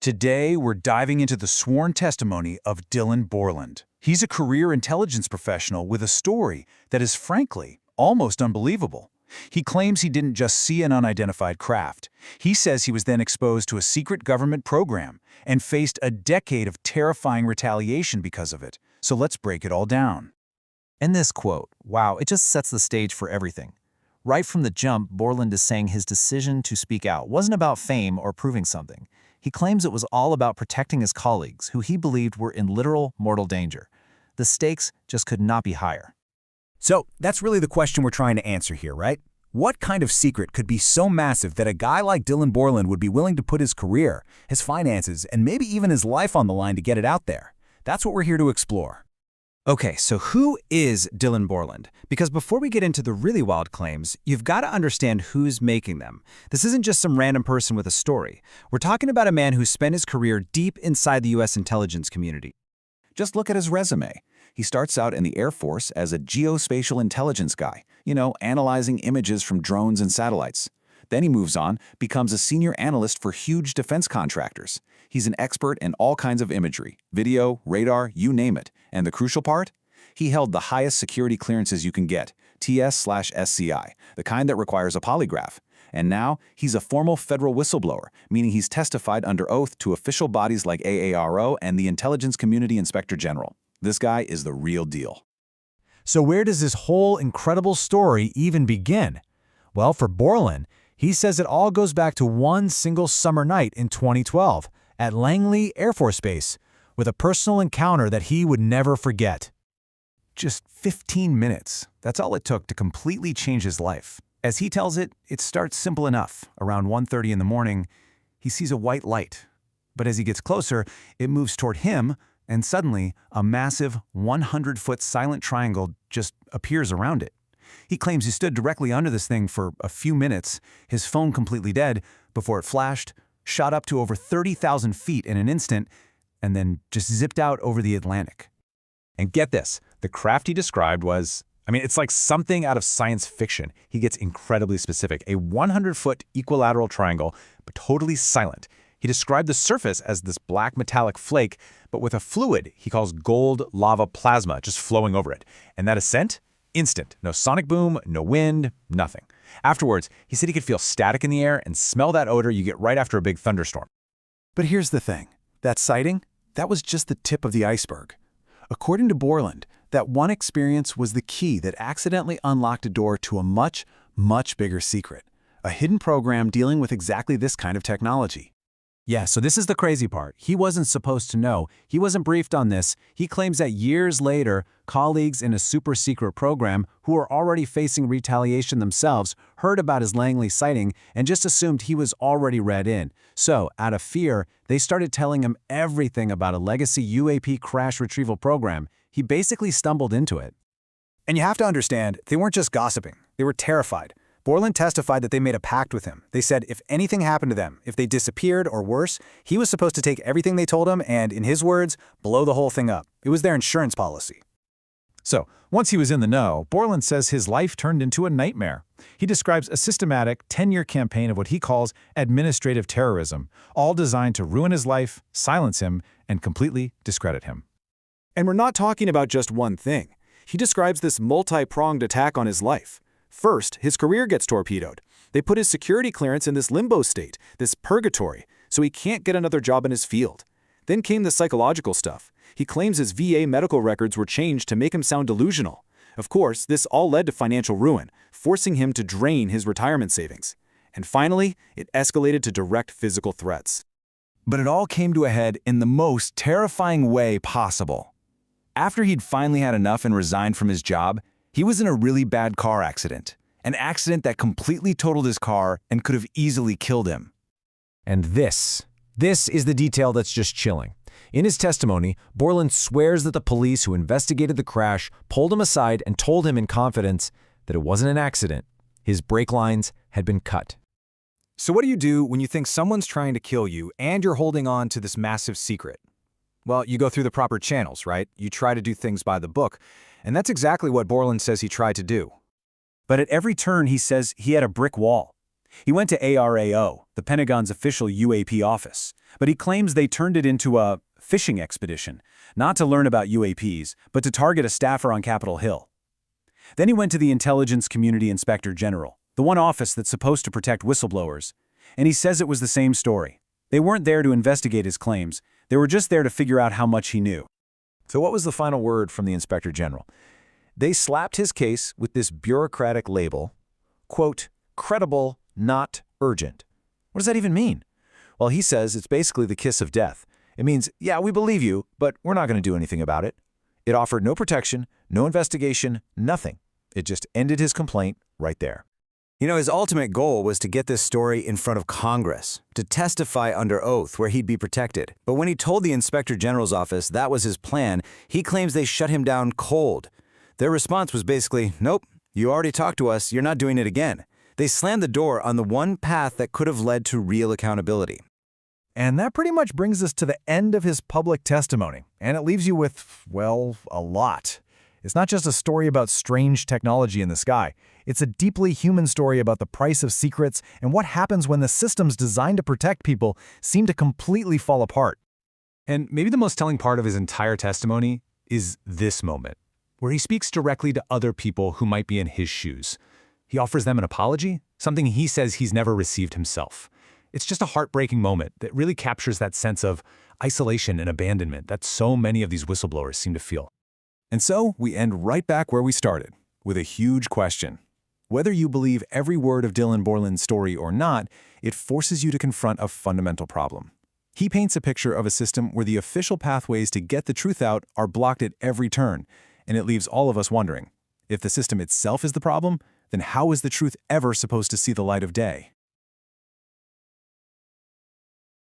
Today, we're diving into the sworn testimony of Dylan Borland. He's a career intelligence professional with a story that is frankly almost unbelievable. He claims he didn't just see an unidentified craft. He says he was then exposed to a secret government program and faced a decade of terrifying retaliation because of it. So let's break it all down. In this quote, wow, it just sets the stage for everything. Right from the jump, Borland is saying his decision to speak out wasn't about fame or proving something. He claims it was all about protecting his colleagues, who he believed were in literal mortal danger. The stakes just could not be higher. So that's really the question we're trying to answer here, right? What kind of secret could be so massive that a guy like Dylan Borland would be willing to put his career, his finances, and maybe even his life on the line to get it out there? That's what we're here to explore. Okay, so who is Dylan Borland? Because before we get into the really wild claims, you've got to understand who's making them. This isn't just some random person with a story. We're talking about a man who spent his career deep inside the U.S. intelligence community. Just look at his resume. He starts out in the Air Force as a geospatial intelligence guy, analyzing images from drones and satellites. Then he moves on, becomes a senior analyst for huge defense contractors. He's an expert in all kinds of imagery, video, radar, you name it. And the crucial part? He held the highest security clearances you can get, TS/SCI, the kind that requires a polygraph. And now, he's a formal federal whistleblower, meaning he's testified under oath to official bodies like AARO and the Intelligence Community Inspector General. This guy is the real deal. So where does this whole incredible story even begin? Well, for Borland, he says it all goes back to one single summer night in 2012 at Langley Air Force Base, with a personal encounter that he would never forget. Just 15 minutes. That's all it took to completely change his life. As he tells it, it starts simple enough. Around 1:30 in the morning, he sees a white light. But as he gets closer, it moves toward him, and suddenly, a massive 100-foot silent triangle just appears around it. He claims he stood directly under this thing for a few minutes, his phone completely dead, before it flashed, shot up to over 30,000 feet in an instant, and then just zipped out over the Atlantic. And get this, the craft he described was, it's like something out of science fiction. He gets incredibly specific. A 100-foot equilateral triangle, but totally silent. He described the surface as this black metallic flake, but with a fluid he calls gold lava plasma just flowing over it. And that ascent? Instant. No sonic boom, no wind, nothing. Afterwards, he said he could feel static in the air and smell that odor you get right after a big thunderstorm. But here's the thing. That sighting, that was just the tip of the iceberg. According to Borland, that one experience was the key that accidentally unlocked a door to a much, much bigger secret. A hidden program dealing with exactly this kind of technology. Yeah, so this is the crazy part. He wasn't supposed to know. He wasn't briefed on this. He claims that years later, colleagues in a super-secret program who were already facing retaliation themselves heard about his Langley sighting and just assumed he was already read in. So, out of fear, they started telling him everything about a legacy UAP crash retrieval program. He basically stumbled into it. And you have to understand, they weren't just gossiping. They were terrified. Borland testified that they made a pact with him. They said if anything happened to them, if they disappeared or worse, he was supposed to take everything they told him and, in his words, blow the whole thing up. It was their insurance policy. So, once he was in the know, Borland says his life turned into a nightmare. He describes a systematic 10-year campaign of what he calls administrative terrorism, all designed to ruin his life, silence him, and completely discredit him. And we're not talking about just one thing. He describes this multi-pronged attack on his life. First, his career gets torpedoed. They put his security clearance in this limbo state, this purgatory, so he can't get another job in his field. Then came the psychological stuff. He claims his VA medical records were changed to make him sound delusional. Of course, this all led to financial ruin, forcing him to drain his retirement savings. And finally, it escalated to direct physical threats. But it all came to a head in the most terrifying way possible. After he'd finally had enough and resigned from his job, he was in a really bad car accident. An accident that completely totaled his car and could have easily killed him. And this is the detail that's just chilling. In his testimony, Borland swears that the police who investigated the crash pulled him aside and told him in confidence that it wasn't an accident. His brake lines had been cut. So what do you do when you think someone's trying to kill you and you're holding on to this massive secret? Well, you go through the proper channels, right? You try to do things by the book. And that's exactly what Borland says he tried to do. But at every turn, he says he had a brick wall. He went to ARAO, the Pentagon's official UAP office, but he claims they turned it into a fishing expedition, not to learn about UAPs, but to target a staffer on Capitol Hill. Then he went to the Intelligence Community Inspector General, the one office that's supposed to protect whistleblowers, and he says it was the same story. They weren't there to investigate his claims, they were just there to figure out how much he knew. So what was the final word from the Inspector General? They slapped his case with this bureaucratic label, quote, credible, not urgent. What does that even mean? Well, he says it's basically the kiss of death. It means, yeah, we believe you, but we're not going to do anything about it. It offered no protection, no investigation, nothing. It just ended his complaint right there. You know, his ultimate goal was to get this story in front of Congress, to testify under oath where he'd be protected. But when he told the Inspector General's office that was his plan, he claims they shut him down cold. Their response was basically, nope, you already talked to us, you're not doing it again. They slammed the door on the one path that could have led to real accountability. And that pretty much brings us to the end of his public testimony, and it leaves you with, well, a lot. It's not just a story about strange technology in the sky. It's a deeply human story about the price of secrets and what happens when the systems designed to protect people seem to completely fall apart. And maybe the most telling part of his entire testimony is this moment, where he speaks directly to other people who might be in his shoes. He offers them an apology, something he says he's never received himself. It's just a heartbreaking moment that really captures that sense of isolation and abandonment that so many of these whistleblowers seem to feel. And so we end right back where we started, with a huge question. Whether you believe every word of Dylan Borland's story or not, it forces you to confront a fundamental problem. He paints a picture of a system where the official pathways to get the truth out are blocked at every turn, and it leaves all of us wondering, if the system itself is the problem, then how is the truth ever supposed to see the light of day?